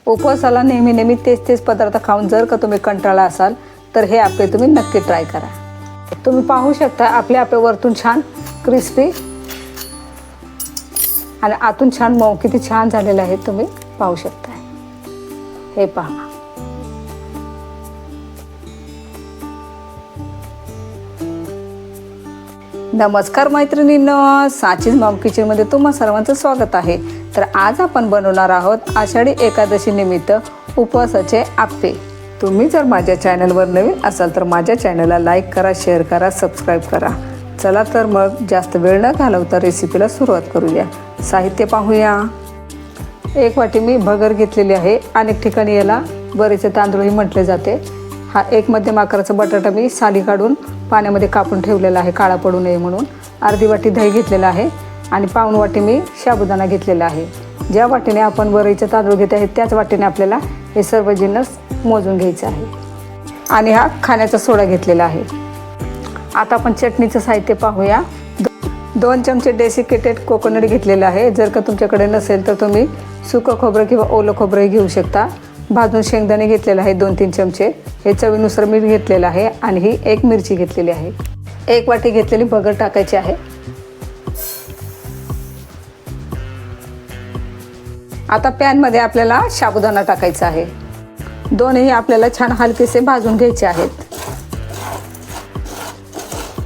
उपवासाला नेहमी तेच पदार्थ खाऊन जर का तुम्ही कंटाळला असाल तर हे आप्पे तुम्ही नक्की ट्राय करा। तुम्ही पाहू शकता आपले आप्पे वरतून छान क्रिस्पी आणि आतून छान मऊ किती छान झालेले आहेत, तुम्ही पाहू शकता। हे पहा, नमस्कार मैत्रिणींनो, साचीज मॉम किचनमध्ये तुम्हा सर्वांचं स्वागत आहे। तर आज आपण बनवणार आहोत आषाढी एकादशी निमित्त उपवासाचे आप्पे। तुम्ही जर माझ्या चॅनलवर नवीन असाल तर माझ्या चॅनलला लाईक करा, शेअर करा, सबस्क्राईब करा। चला तर मग जास्त वेळ न घालवता रेसिपीला सुरुवात करूया। साहित्य पाहूया। 1 वाटी मी भगर घेतलेली आहे, अनेक ठिकाणी याला बरेचे तांदूळही म्हटले जाते। हा 1 मध्यम आकाराचा बटाटा मी साली काढून पाण्यामध्ये कापून ठेवलेला आहे काळा पडू नये म्हणून। अर्धी वाटी दही घेतलेला आहे आणि पाऊण वाटी मी साबुदाणा घेतलेला आहे। ज्या वाटीने आपण वरईचे तांदूळ घेत आहे त्याच वाटीने आपल्याला हे सर्व जिन्नस मोजून घ्यायचे आहे। आणि हा खाण्याचा सोडा घेतलेला आहे। आता आपण चटणीचं साहित्य पाहूया। 2 चमचे डेसिकेटेड कोकोनट घेतलेला आहे। जर का तुमच्याकडे नसेल तर तुम्ही सुकं खोबरं किंवा ओलं खोबरंही घेऊ शकता। भाजून शेंगदाणे घेतलेले आहे 2-3 चमचे। हे चवीनुसार मीठ घेतलेलं आहे आणि ही 1 मिरची घेतलेली आहे। 1 वाटी घेतलेली भगर टाकायची आहे। आता पॅनमध्ये आपल्याला साबुदाणा टाकायचा आहे। दोन्ही आपल्याला छान हलकेसे भाजून घ्यायचे आहेत।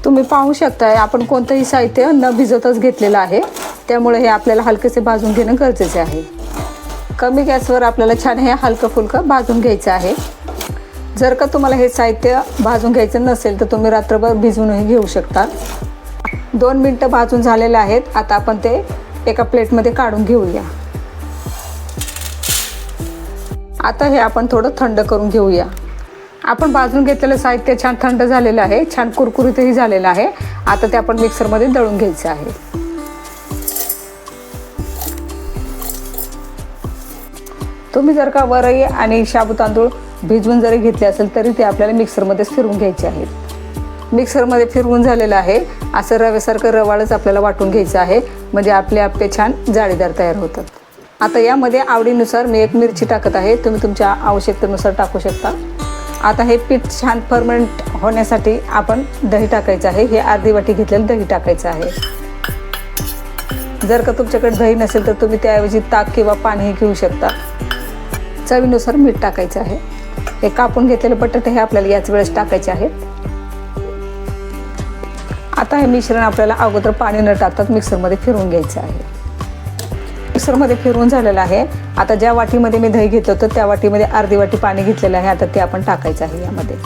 तुम्ही पाहू शकता आपण कोणतंही साहित्य न भिजवताच घेतलेलं आहे, त्यामुळे हे आपल्याला हलकेसे भाजून घेणं गरजेचे आहे। कमी गॅसवर आपल्याला छान हे हलकं फुलकं भाजून घ्यायचं आहे। जर का तुम्हाला हे साहित्य भाजून घ्यायचं नसेल तर तुम्ही रात्रभर भिजवूनही घेऊ शकता। 2 मिनिटं भाजून झालेले आहेत। आता आपण ते एका प्लेटमध्ये काढून घेऊया। आता हे आपण थोडं थंड करून घेऊया। आपण भाजून घेतलेलं साहित्य छान थंड झालेलं आहे, छान कुरकुरीतही झालेलं आहे। आता ते आपण मिक्सरमध्ये दळून घ्यायचं आहे। तुम्ही जर का वरई आणि साबू तांदूळ भिजवून जरी घेतले असेल तरी ते आपल्याला मिक्सरमध्ये फिरवून घ्यायचे आहेत। मिक्सरमध्ये फिरवून झालेलं आहे। असं रव्यासारखं रवाळच आपल्याला वाटून घ्यायचं आहे, म्हणजे आपले आप्पे छान जाळीदार तयार होतात। आता यामध्ये आवडीनुसार मी 1 मिरची टाकत आहे, तुम्ही तुमच्या आवश्यकतेनुसार टाकू शकता। आता हे पीठ छान फर्मेंट होण्यासाठी आपण दही टाकायचं आहे। हे अर्धी वाटी घेतलेलं दही टाकायचं आहे। जर का तुमच्याकडे दही नसेल तर तुम्ही त्याऐवजी ताक किंवा पाणीही घेऊ शकता। चवीनुसार मीठ टाकायचं आहे। हे कापून घेतलेले बटाटे हे आपल्याला याच वेळेस टाकायचे आहेत। आता हे मिश्रण आपल्याला अगोदर पाणी न टाकता मिक्सरमध्ये फिरवून घ्यायचं आहे। मिक्सरमध्ये फिरवून झालेलं आहे। आता ज्या वाटीमध्ये मी दही घेतलं होतं त्या वाटीमध्ये अर्धी वाटी पाणी घेतलेलं आहे। आता ते आपण टाकायचं आहे यामध्ये।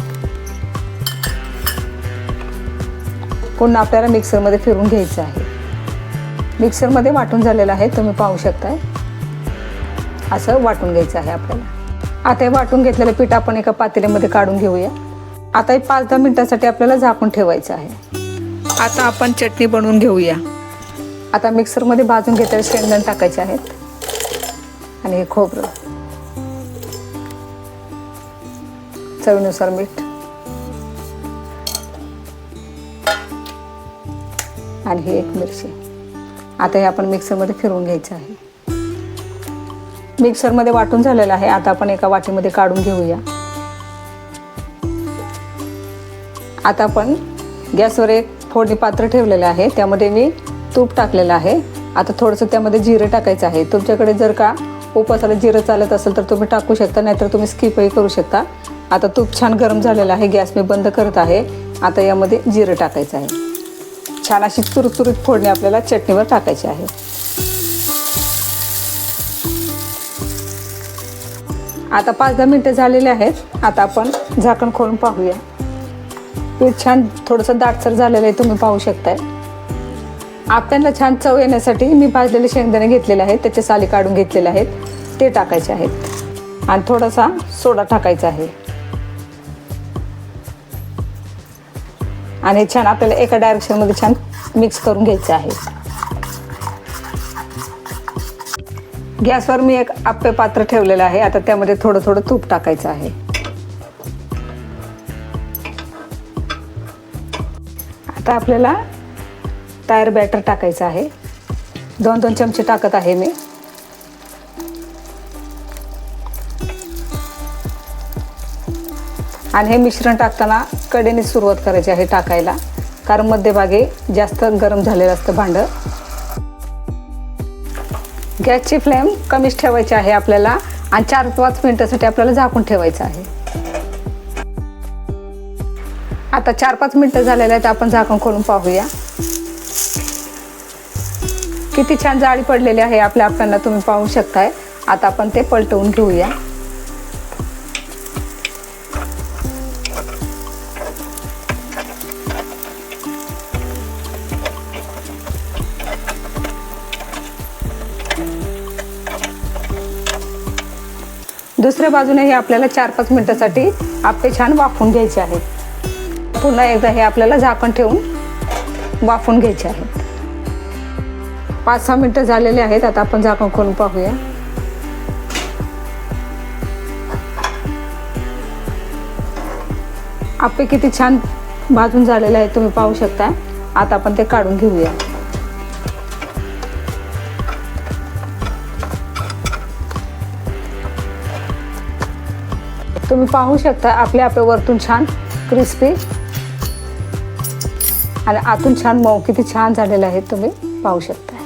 पुन्हा आपल्याला मिक्सरमध्ये फिरवून घ्यायचं आहे। मिक्सरमध्ये वाटून झालेलं आहे, तुम्ही पाहू शकताय। असं वाटून घ्यायचं आहे आपल्याला। आता हे वाटून घेतलेलं पीठ आपण एका पातेल्यामध्ये काढून घेऊया। आता हे 5-10 मिनिटांसाठी आपल्याला झाकून ठेवायचं आहे। आता आपण चटणी बनवून घेऊया। आता मिक्सरमध्ये भाजून घेतलेले शेंगदाणे टाकायचे आहेत आणि हे खोबरं, चवीनुसार मीठ आणि ही 1 मिरची। आता हे आपण मिक्सरमध्ये फिरवून घ्यायचं आहे। मिक्सरमध्ये वाटून झालेलं आहे। आता आपण एका वाटीमध्ये काढून घेऊया। आता आपण गॅसवर एक फोडणी पात्र ठेवलेलं आहे, त्यामध्ये मी तूप टाकलेलं आहे। आता थोडंसं त्यामध्ये जिरे टाकायचं आहे। तुमच्याकडे जर का उपवासाला जिरं चालत असेल तर तुम्ही टाकू शकता, नाहीतर तुम्ही स्किपही करू शकता। आता तूप छान गरम झालेलं आहे, गॅस मी बंद करत आहे। आता यामध्ये जिरं टाकायचं आहे। छान अशी चुरचुरीत फोडणी आपल्याला चटणीवर टाकायची आहे। आता 5-10 मिनिटं झालेले आहेत। आता आपण झाकण खोलून पाहूया। पीठ छान थोडंसं दाटसर झालेलं आहे, तुम्ही पाहू शकताय। आप्यांना छान चव येण्यासाठी मी भाजलेले शेंगदाणे घेतलेले आहेत, त्याचे साली काढून घेतलेले आहेत, ते टाकायचे आहेत आणि थोडासा सोडा टाकायचा आहे। आणि छान आपल्याला एका डायरेक्शनमध्ये छान मिक्स करून घ्यायचं आहे। गॅसवर मी एक आप्पे पात्र ठेवलेलं आहे। आता त्यामध्ये थोडं थोडं तूप टाकायचं आहे। आता आपल्याला तयार बॅटर टाकायचं आहे। 2-2 चमचे टाकत आहे मी। आणि हे मिश्रण टाकताना कडेने सुरुवात करायची आहे टाकायला, कारण मध्यभागी जास्त गरम झालेलं असतं भांडं. गॅसची फ्लेम कमीच ठेवायची आहे आपल्याला आणि 4-5 मिनिटासाठी आपल्याला झाकून ठेवायचं आहे. आता 4-5 मिनिटं झालेले आहेत, आपण झाकण खोलून पाहूया. किती छान जाळी पडलेली आहे आपल्या आप्प्यांना, तुम्ही पाहू शकताय. आता आपण ते पलटवून घेऊया. दुसऱ्या बाजूने हे आपल्याला 4-5 मिनिटासाठी आप्पे छान वाफवून घ्यायचे आहेत. पुन्हा एकदा हे आपल्याला झाकण ठेवून वाफवून घ्यायचे आहेत. 5-6 मिनिटं झालेले आहेत. आता आपण झाकण खोलून पाहूया. आप्पे किती छान भाजून झालेले आहेत, तुम्ही पाहू शकता. आता आपण ते काढून घेऊया. तुम्ही पाहू शकता आपले आप्पे वरतून छान क्रिस्पी आणि आतून छान मऊ किती छान झालेले आहेत, तुम्ही पाहू शकता.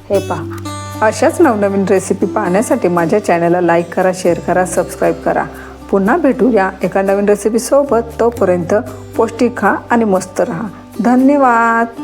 हे पहा. अशाच नवनवीन रेसिपी पाहण्यासाठी माझ्या चॅनलला लाईक करा, शेअर करा, सबस्क्राईब करा. पुन्हा भेटूया एका नवीन रेसिपी सोबत. तोपर्यंत पौष्टिक खा आणि मस्त रहा. धन्यवाद.